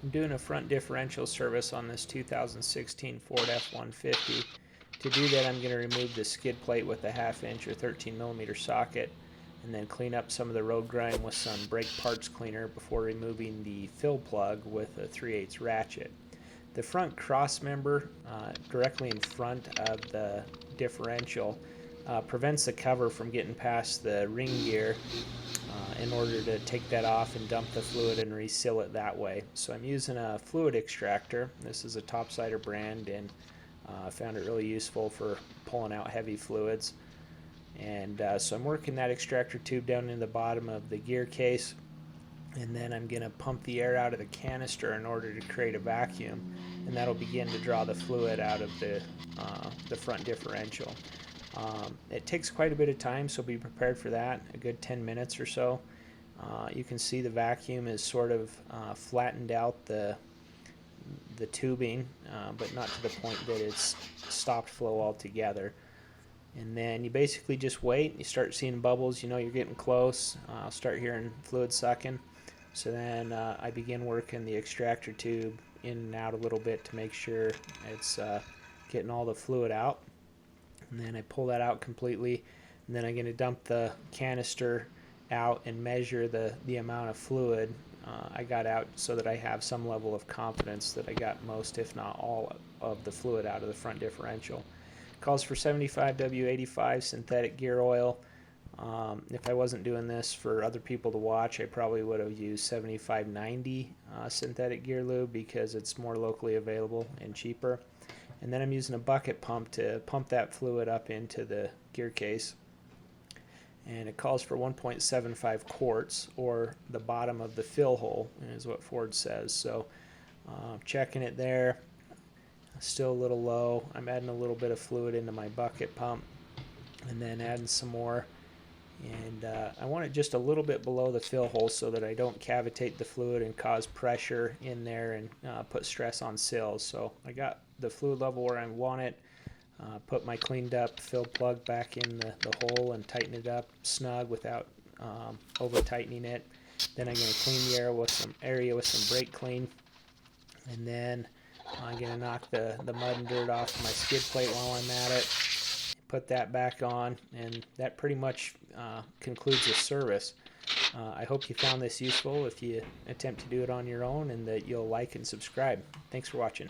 I'm doing a front differential service on this 2016 Ford F150. To do that, I'm going to remove the skid plate with a 1/2 inch or 13mm socket, and then clean up some of the road grime with some brake parts cleaner before removing the fill plug with a 3/8 ratchet. The front cross member directly in front of the differential prevents the cover from getting past the ring gear in order to take that off and dump the fluid and reseal it that way. So I'm using a fluid extractor. This is a Topsider brand, and I found it really useful for pulling out heavy fluids. And so I'm working that extractor tube down in the bottom of the gear case, and then I'm going to pump the air out of the canister in order to create a vacuum, and that'll begin to draw the fluid out of the front differential. It takes quite a bit of time, so be prepared for that, a good 10 minutes or so. You can see the vacuum is sort of flattened out the tubing, but not to the point that it's stopped flow altogether. And then you basically just wait. You start seeing bubbles, you know you're getting close. I'll start hearing fluid sucking. So then I begin working the extractor tube in and out a little bit to make sure it's getting all the fluid out. And then I pull that out completely, and then I'm going to dump the canister out and measure the amount of fluid I got out, so that I have some level of confidence that I got most, if not all, of the fluid out of the front differential. It calls for 75 W85 synthetic gear oil. If I wasn't doing this for other people to watch, I probably would have used 7590 synthetic gear lube, because it's more locally available and cheaper. And then I'm using a bucket pump to pump that fluid up into the gear case. And it calls for 1.75 quarts, or the bottom of the fill hole, is what Ford says. So checking it there, still a little low. I'm adding a little bit of fluid into my bucket pump, and then adding some more. And I want it just a little bit below the fill hole, so that I don't cavitate the fluid and cause pressure in there and put stress on sills. So I got the fluid level where I want it. Put my cleaned up fill plug back in the hole and tighten it up snug without over tightening it. Then I'm going to clean the area with some brake clean, and then I'm going to knock the mud and dirt off my skid plate while I'm at it. Put that back on, and that pretty much concludes the service. I hope you found this useful if you attempt to do it on your own, and that you'll like and subscribe. Thanks for watching.